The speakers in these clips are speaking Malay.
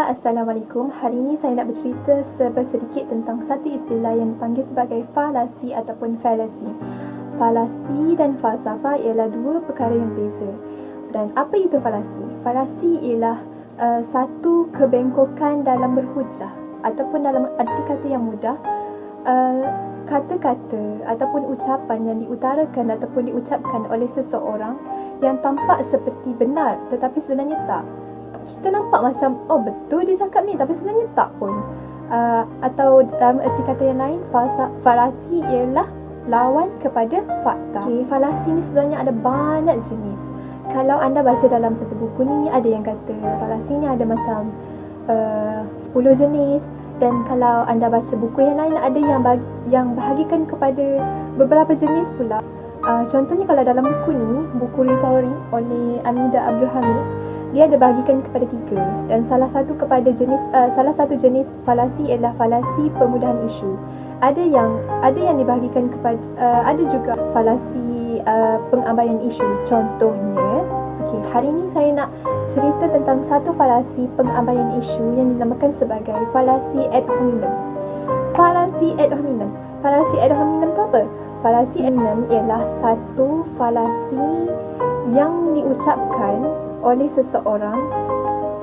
Assalamualaikum. Hari ini saya nak bercerita sedikit tentang satu istilah yang dipanggil sebagai falasi ataupun fallacy. Falasi dan falsafah ialah dua perkara yang berbeza. Dan apa itu falasi? Falasi ialah satu kebengkokan dalam berhujah ataupun dalam arti kata yang mudah, kata-kata ataupun ucapan yang diutarakan ataupun diucapkan oleh seseorang yang tampak seperti benar tetapi sebenarnya tak. Kita nampak macam, oh betul dia cakap ni, tapi sebenarnya tak pun. Atau dalam erti kata yang lain, falasi ialah lawan kepada fakta. Falasi ni sebenarnya ada banyak jenis. Kalau anda baca dalam satu buku ni, ada yang kata falasi ni ada macam 10 jenis. Dan kalau anda baca buku yang lain, ada yang bahagikan kepada beberapa jenis pula. Contohnya kalau dalam buku ni, buku Rhetoric oleh Amida Abdul Hamid, dia ada bahagikan kepada 3, dan salah satu jenis falasi ialah falasi pemudahan isu. Ada yang dibahagikan kepada ada juga falasi pengabaian isu. Contohnya, hari ini saya nak cerita tentang satu falasi pengabaian isu yang dinamakan sebagai falasi ad hominem. Falasi ad hominem. Falasi ad hominem tu apa? Falasi ad hominem ialah satu falasi yang diucapkan oleh seseorang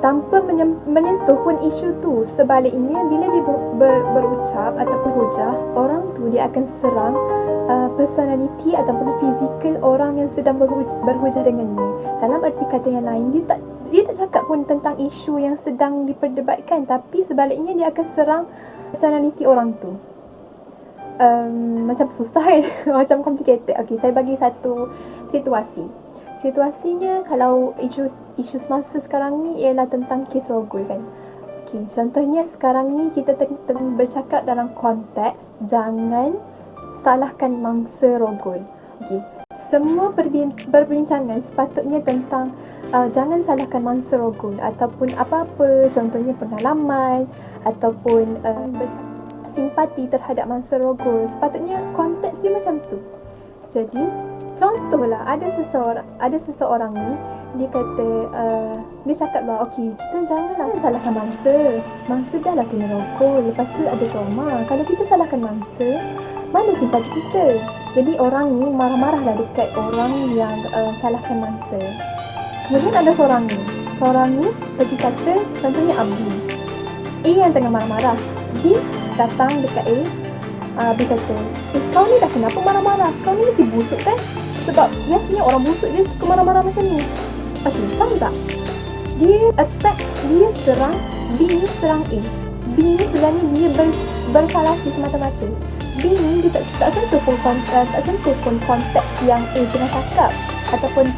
tanpa menyentuh pun isu tu. Sebaliknya, bila dia berucap ataupun hujah, orang tu dia akan serang personality ataupun fizikal orang yang sedang berhujah dengannya. Dalam erti kata yang lain, dia tak cakap pun tentang isu yang sedang diperdebatkan, tapi sebaliknya dia akan serang personality orang tu. Macam susah kan? Macam complicated. Saya bagi satu situasi. Situasinya, kalau isu semasa sekarang ni ialah tentang kes Rogol kan. Contohnya sekarang ni kita bercakap dalam konteks jangan salahkan mangsa Rogol. Semua perbincangan sepatutnya tentang jangan salahkan mangsa Rogol, ataupun apa-apa, contohnya pengalaman ataupun simpati terhadap mangsa Rogol. Sepatutnya konteks dia macam tu. Jadi contohlah, ada seseorang ni, dia kata, dia cakap lah, kita janganlah salahkan mangsa dah lah kena rokok, lepas tu ada trauma. Kalau kita salahkan mangsa, mana simpati kita? Jadi orang ni marah-marah lah dekat orang yang salahkan mangsa. Kemudian ada seorang ni pergi kata, contohnya Abdi yang tengah marah-marah, dia datang dekat B kata, kau ni dah kenapa marah-marah? Kau ni mesti busuk kan? Sebab biasanya orang busuk dia suka marah-marah macam ni. Tahu tak? Dia attack, dia serang B ni serang A. B ni sebenarnya dia berfalasi semata-mata. B ni dia tak sentuh pun konteks yang A tengah cakap ataupun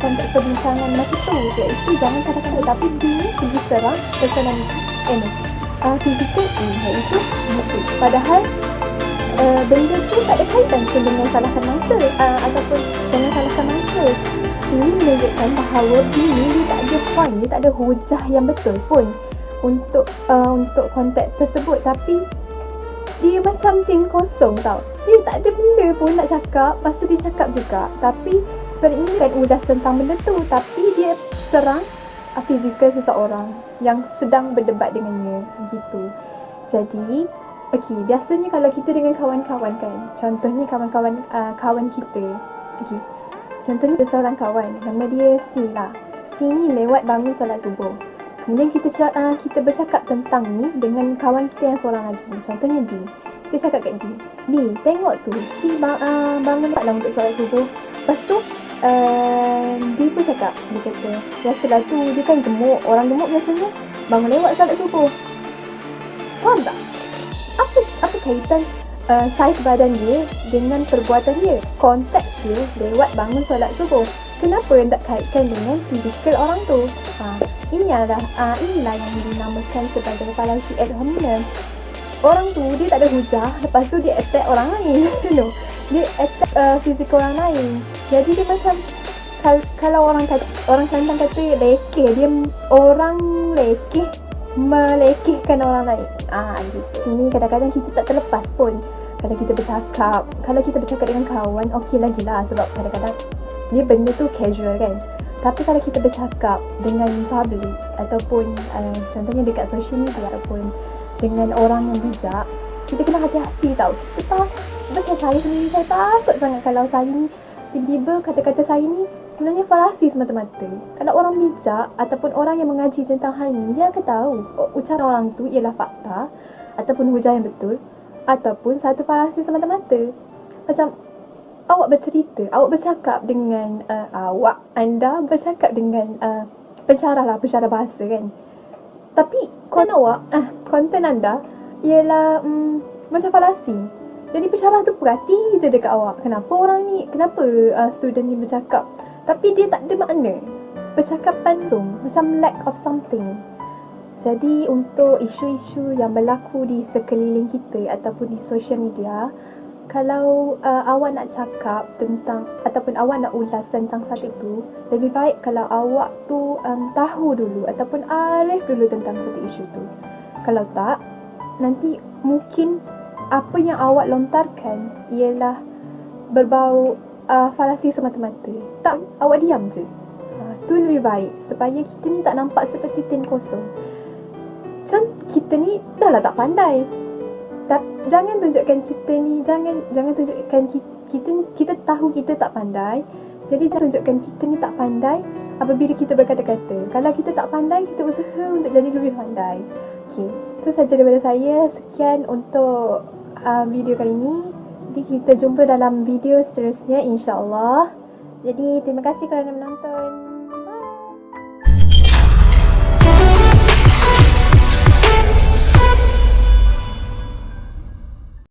konteks perbincangan masa tu, iaitu jangan katakan dia. Tapi B ni pergi serang personality fizikal A, iaitu busuk. Padahal benda tu tak ada kaitan pun dengan salahkan mangsa ataupun jangan salahkan mangsa. Ini menunjukkan bahawa dia tak ada point, dia tak ada hujah yang betul pun untuk konteks tersebut. Tapi dia macam ting kosong tau. Dia tak ada benda pun nak cakap, lepas tu dia cakap juga. Tapi sebenarnya kan ulas tentang benda tu, tapi dia serang fizikal seseorang yang sedang berdebat dengannya gitu. Jadi biasanya kalau kita dengan kawan-kawan kan, contohnya kawan kita, contohnya ada seorang kawan, nama dia C lah. C ni lewat bangun solat subuh. Kemudian kita bercakap tentang ni dengan kawan kita yang seorang lagi, contohnya D. Kita cakap kat D, tengok tu, C bangun lah untuk solat subuh. Lepas tu D pun cakap, dia kata, biasalah tu, dia kan gemuk, orang gemuk biasanya bangun lewat solat subuh. Faham tak? Apa kaitan saiz badan dia dengan perbuatan dia? Konteks dia lewat bangun solat subuh. Kenapa tak kaitkan dengan fizikal orang tu? Inilah yang dinamakan sebagai falasi ad hominem. Orang tu dia tak ada hujah, lepas tu dia attack orang lain. Dia attack fizikal orang lain. Jadi dia macam, kalau orang Kelantan kata lekeh, dia orang lekeh melekehkan orang lain. Di sini kadang-kadang kita tak terlepas pun. Kalau kita bercakap dengan kawan, okey lagi lah, sebab kadang-kadang dia benda tu casual kan. Tapi kalau kita bercakap dengan public, ataupun contohnya dekat social media ataupun dengan orang yang bijak, kita kena hati-hati tau. Kita macam saya sendiri, saya takut sangat kalau saya ni tiba-tiba kata-kata saya ni sebenarnya falasi semata-mata. Kalau orang bijak ataupun orang yang mengaji tentang hal ni, dia akan tahu ucapan orang tu ialah fakta ataupun hujah yang betul ataupun satu falasi semata-mata. Macam awak bercerita, awak bercakap dengan anda bercakap dengan pensyarah bahasa kan. Tapi konten anda ialah macam falasi. Jadi pensyarah tu perhati je dekat awak. Kenapa student ni bercakap tapi dia tak ada makna. Bercakap langsung, macam lack of something. Jadi untuk isu-isu yang berlaku di sekeliling kita ataupun di social media, kalau awak nak cakap tentang ataupun awak nak ulas tentang satu itu, lebih baik kalau awak tu tahu dulu ataupun arif dulu tentang satu isu tu. Kalau tak, nanti mungkin apa yang awak lontarkan ialah berbau falasi semata-mata. Tak, awak diam je. Tu lebih baik supaya kita ni tak nampak seperti tin kosong. Macam kita ni dah lah tak pandai. Jangan tunjukkan kita ni, jangan tunjukkan kita tahu kita tak pandai. Jadi jangan tunjukkan kita ni tak pandai apabila kita berkata-kata. Kalau kita tak pandai, kita usaha untuk jadi lebih pandai. Okey, itu sahaja daripada saya. Sekian untuk video kali ini. Jadi kita jumpa dalam video seterusnya, insya-Allah. Jadi terima kasih kerana menonton.